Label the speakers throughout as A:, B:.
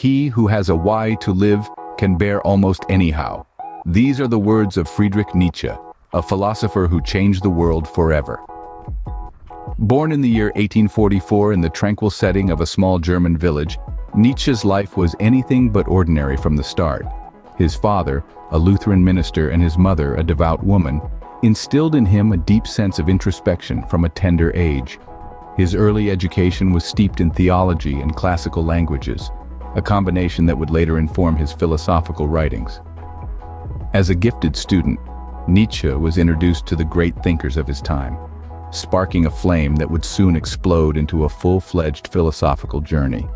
A: He who has a why to live can bear almost anyhow. These are the words of Friedrich Nietzsche, a philosopher who changed the world forever. Born in the year 1844 in the tranquil setting of a small German village, Nietzsche's life was anything but ordinary from the start. His father, a Lutheran minister, and his mother, a devout woman, instilled in him a deep sense of introspection from a tender age. His early education was steeped in theology and classical languages, a combination that would later inform his philosophical writings. As a gifted student, Nietzsche was introduced to the great thinkers of his time, sparking a flame that would soon explode into a full-fledged philosophical journey.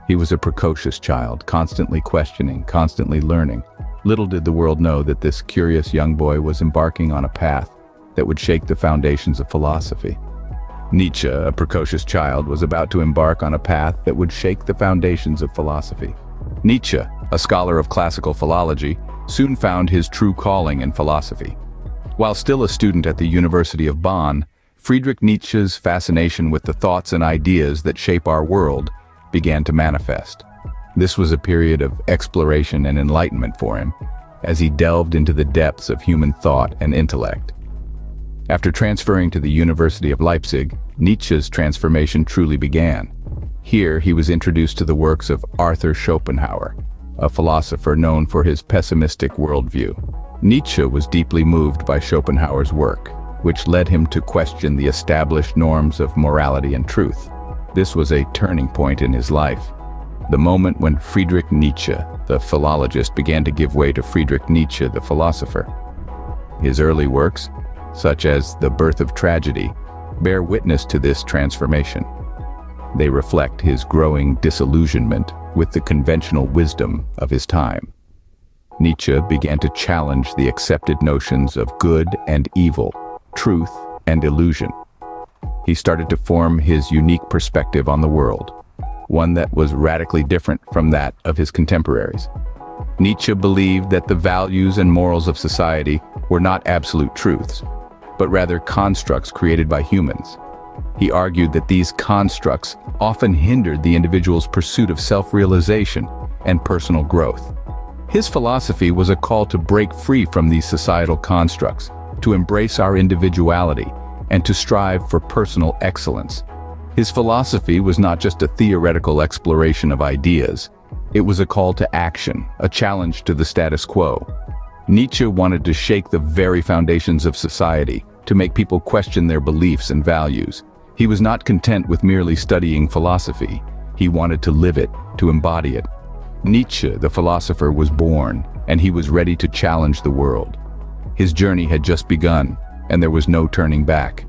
A: He was a precocious child, constantly questioning, constantly learning. Little did the world know that this curious young boy was embarking on a path that would shake the foundations of philosophy. Nietzsche, a precocious child, was about to embark on a path that would shake the foundations of philosophy. Nietzsche, a scholar of classical philology, soon found his true calling in philosophy. While still a student at the University of Bonn, Friedrich Nietzsche's fascination with the thoughts and ideas that shape our world began to manifest. This was a period of exploration and enlightenment for him, as he delved into the depths of human thought and intellect. After transferring to the University of Leipzig, Nietzsche's transformation truly began. Here he was introduced to the works of Arthur Schopenhauer, a philosopher known for his pessimistic worldview. Nietzsche was deeply moved by Schopenhauer's work, which led him to question the established norms of morality and truth. This was a turning point in his life, the moment when Friedrich Nietzsche, the philologist, began to give way to Friedrich Nietzsche, the philosopher. His early works, such as The Birth of Tragedy, bear witness to this transformation. They reflect his growing disillusionment with the conventional wisdom of his time. Nietzsche began to challenge the accepted notions of good and evil, truth and illusion. He started to form his unique perspective on the world, one that was radically different from that of his contemporaries. Nietzsche believed that the values and morals of society were not absolute truths, but rather constructs created by humans. He argued that these constructs often hindered the individual's pursuit of self-realization and personal growth. His philosophy was a call to break free from these societal constructs, to embrace our individuality, and to strive for personal excellence. His philosophy was not just a theoretical exploration of ideas. It was a call to action, a challenge to the status quo. Nietzsche wanted to shake the very foundations of society, to make people question their beliefs and values. He was not content with merely studying philosophy. He wanted to live it, to embody it. Nietzsche, the philosopher, was born, and he was ready to challenge the world. His journey had just begun, and there was no turning back.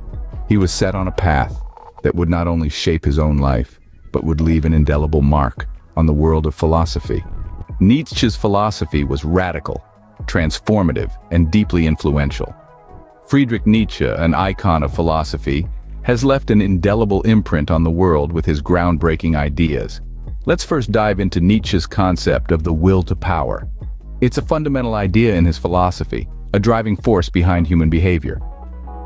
A: He was set on a path that would not only shape his own life, but would leave an indelible mark on the world of philosophy. Nietzsche's philosophy was radical, transformative, and deeply influential. Friedrich Nietzsche, an icon of philosophy, has left an indelible imprint on the world with his groundbreaking ideas. Let's first dive into Nietzsche's concept of the will to power. It's a fundamental idea in his philosophy, a driving force behind human behavior.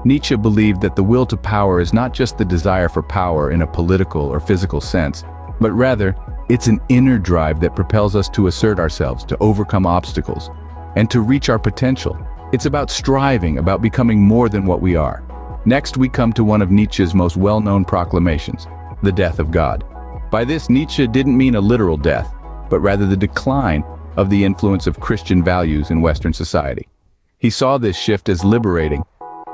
A: Nietzsche believed that the will to power is not just the desire for power in a political or physical sense, but rather, it's an inner drive that propels us to assert ourselves, to overcome obstacles, and to reach our potential. It's about striving, about becoming more than what we are. Next, we come to one of Nietzsche's most well-known proclamations, the death of God. By this, Nietzsche didn't mean a literal death, but rather the decline of the influence of Christian values in Western society. He saw this shift as liberating,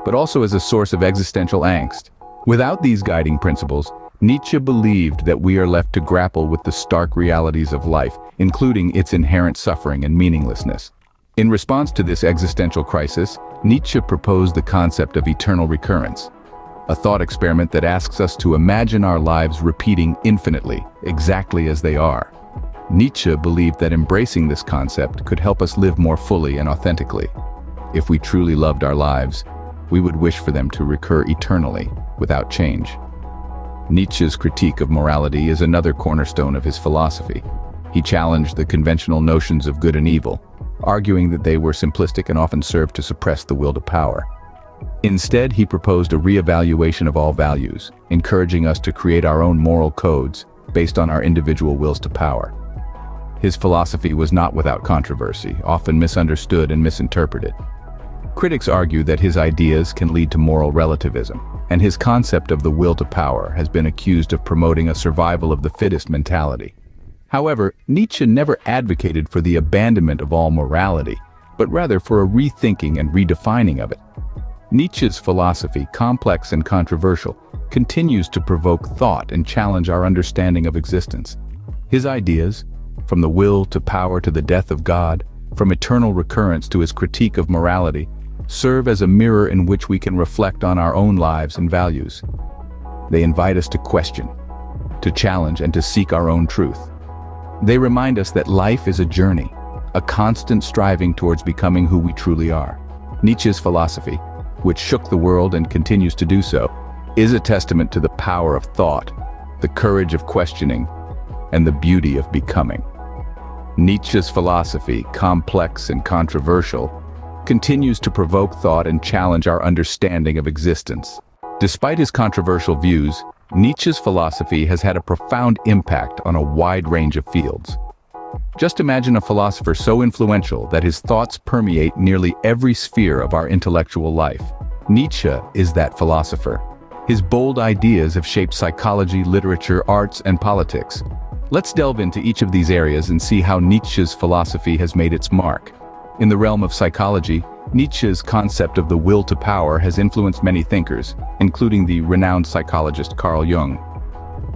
A: but also as a source of existential angst. Without these guiding principles, Nietzsche believed that we are left to grapple with the stark realities of life, including its inherent suffering and meaninglessness. In response to this existential crisis, Nietzsche proposed the concept of eternal recurrence, a thought experiment that asks us to imagine our lives repeating infinitely, exactly as they are. Nietzsche believed that embracing this concept could help us live more fully and authentically. If we truly loved our lives, we would wish for them to recur eternally, without change. Nietzsche's critique of morality is another cornerstone of his philosophy. He challenged the conventional notions of good and evil, arguing that they were simplistic and often served to suppress the will to power. Instead, he proposed a re-evaluation of all values, encouraging us to create our own moral codes based on our individual wills to power. His philosophy was not without controversy, often misunderstood and misinterpreted. Critics argue that his ideas can lead to moral relativism, and his concept of the will to power has been accused of promoting a survival of the fittest mentality. However, Nietzsche never advocated for the abandonment of all morality, but rather for a rethinking and redefining of it. Nietzsche's philosophy, complex and controversial, continues to provoke thought and challenge our understanding of existence. His ideas, from the will to power to the death of God, from eternal recurrence to his critique of morality, serve as a mirror in which we can reflect on our own lives and values. They invite us to question, to challenge, and to seek our own truth. They remind us that life is a journey, a constant striving towards becoming who we truly are. Nietzsche's philosophy, which shook the world and continues to do so, is a testament to the power of thought, the courage of questioning, and the beauty of becoming. Nietzsche's philosophy, complex and controversial, continues to provoke thought and challenge our understanding of existence. Despite his controversial views, Nietzsche's philosophy has had a profound impact on a wide range of fields. Just imagine a philosopher so influential that his thoughts permeate nearly every sphere of our intellectual life. Nietzsche is that philosopher. His bold ideas have shaped psychology, literature, arts, and politics. Let's delve into each of these areas and see how Nietzsche's philosophy has made its mark. In the realm of psychology, Nietzsche's concept of the will to power has influenced many thinkers, including the renowned psychologist Carl Jung.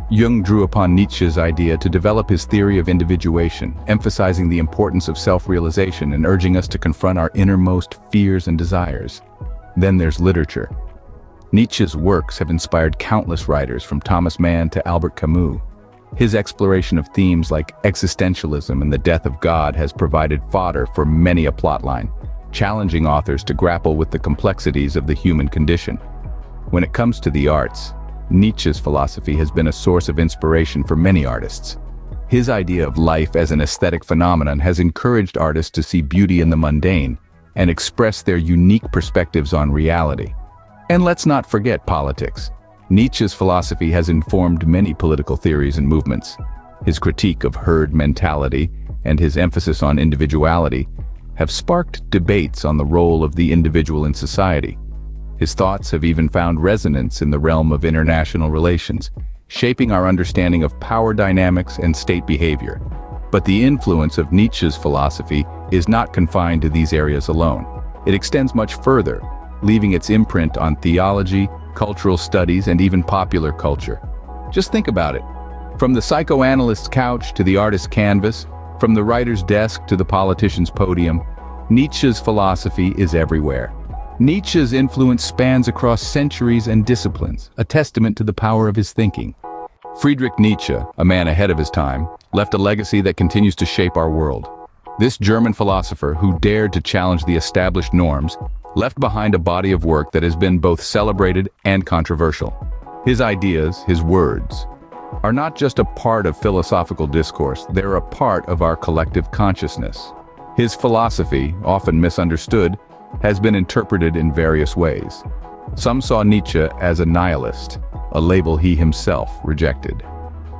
A: Jung drew upon Nietzsche's idea to develop his theory of individuation, emphasizing the importance of self-realization and urging us to confront our innermost fears and desires. Then there's literature. Nietzsche's works have inspired countless writers, from Thomas Mann to Albert Camus. His exploration of themes like existentialism and the death of God has provided fodder for many a plotline, challenging authors to grapple with the complexities of the human condition. When it comes to the arts, Nietzsche's philosophy has been a source of inspiration for many artists. His idea of life as an aesthetic phenomenon has encouraged artists to see beauty in the mundane and express their unique perspectives on reality. And let's not forget politics. Nietzsche's philosophy has informed many political theories and movements. His critique of herd mentality and his emphasis on individuality have sparked debates on the role of the individual in society. His thoughts have even found resonance in the realm of international relations, shaping our understanding of power dynamics and state behavior. But the influence of Nietzsche's philosophy is not confined to these areas alone. It extends much further, leaving its imprint on theology, cultural studies, and even popular culture. Just think about it. From the psychoanalyst's couch to the artist's canvas, from the writer's desk to the politician's podium, Nietzsche's philosophy is everywhere. Nietzsche's influence spans across centuries and disciplines, a testament to the power of his thinking. Friedrich Nietzsche, a man ahead of his time, left a legacy that continues to shape our world. This German philosopher, who dared to challenge the established norms, left behind a body of work that has been both celebrated and controversial. His ideas, his words, are not just a part of philosophical discourse, they're a part of our collective consciousness. His philosophy, often misunderstood, has been interpreted in various ways. Some saw Nietzsche as a nihilist, a label he himself rejected.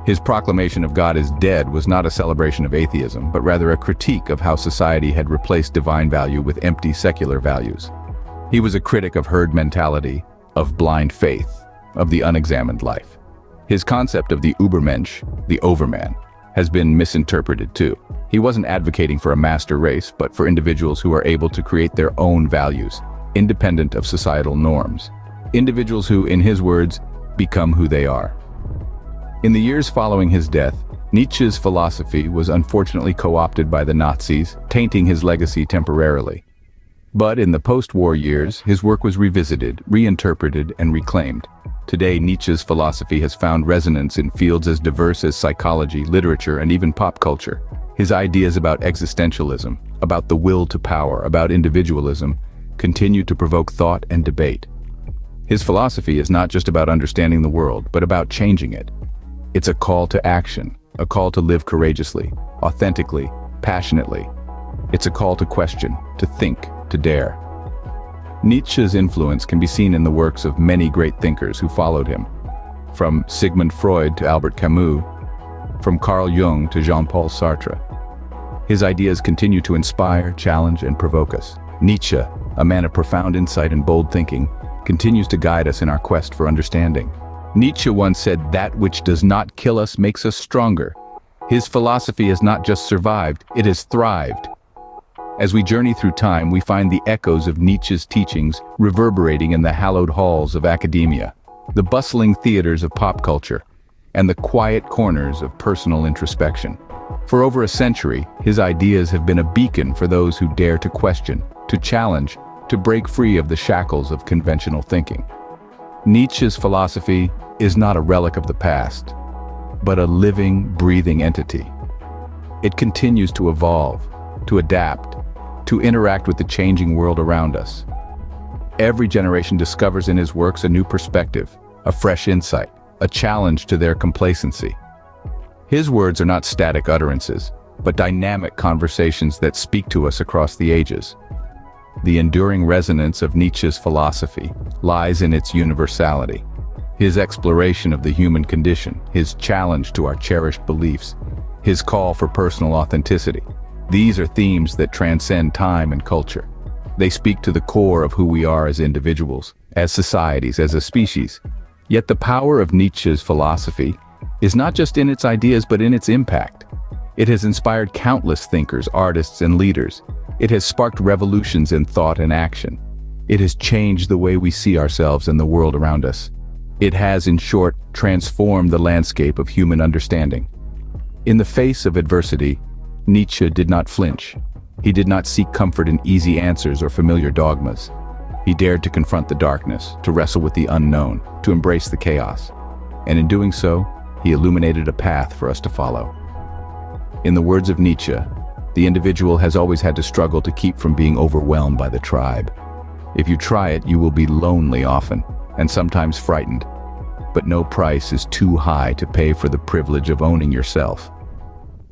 A: His proclamation of God is dead was not a celebration of atheism, but rather a critique of how society had replaced divine value with empty secular values. He was a critic of herd mentality, of blind faith, of the unexamined life. His concept of the Übermensch, the overman, has been misinterpreted too. He wasn't advocating for a master race, but for individuals who are able to create their own values, independent of societal norms. Individuals who, in his words, become who they are. In the years following his death, Nietzsche's philosophy was unfortunately co-opted by the Nazis, tainting his legacy temporarily. But in the post-war years, his work was revisited, reinterpreted, and reclaimed. Today, Nietzsche's philosophy has found resonance in fields as diverse as psychology, literature, and even pop culture. His ideas about existentialism, about the will to power, about individualism, continue to provoke thought and debate. His philosophy is not just about understanding the world, but about changing it. It's a call to action, a call to live courageously, authentically, passionately. It's a call to question, to think, to dare. Nietzsche's influence can be seen in the works of many great thinkers who followed him, from Sigmund Freud to Albert Camus, from Carl Jung to Jean-Paul Sartre. His ideas continue to inspire, challenge, and provoke us. Nietzsche, a man of profound insight and bold thinking, continues to guide us in our quest for understanding. Nietzsche once said, "That which does not kill us makes us stronger." His philosophy has not just survived, it has thrived. As we journey through time, we find the echoes of Nietzsche's teachings reverberating in the hallowed halls of academia, the bustling theaters of pop culture, and the quiet corners of personal introspection. For over a century, his ideas have been a beacon for those who dare to question, to challenge, to break free of the shackles of conventional thinking. Nietzsche's philosophy is not a relic of the past, but a living, breathing entity. It continues to evolve, to adapt, to interact with the changing world around us. Every generation discovers in his works a new perspective, a fresh insight, a challenge to their complacency. His words are not static utterances, but dynamic conversations that speak to us across the ages. The enduring resonance of Nietzsche's philosophy lies in its universality. His exploration of the human condition, his challenge to our cherished beliefs, his call for personal authenticity. These are themes that transcend time and culture. They speak to the core of who we are as individuals, as societies, as a species. Yet the power of Nietzsche's philosophy is not just in its ideas but in its impact. It has inspired countless thinkers, artists, and leaders. It has sparked revolutions in thought and action. It has changed the way we see ourselves and the world around us. It has, in short, transformed the landscape of human understanding. In the face of adversity, Nietzsche did not flinch. He did not seek comfort in easy answers or familiar dogmas. He dared to confront the darkness, to wrestle with the unknown, to embrace the chaos. And in doing so, he illuminated a path for us to follow. In the words of Nietzsche, the individual has always had to struggle to keep from being overwhelmed by the tribe. If you try it, you will be lonely often, and sometimes frightened. But no price is too high to pay for the privilege of owning yourself.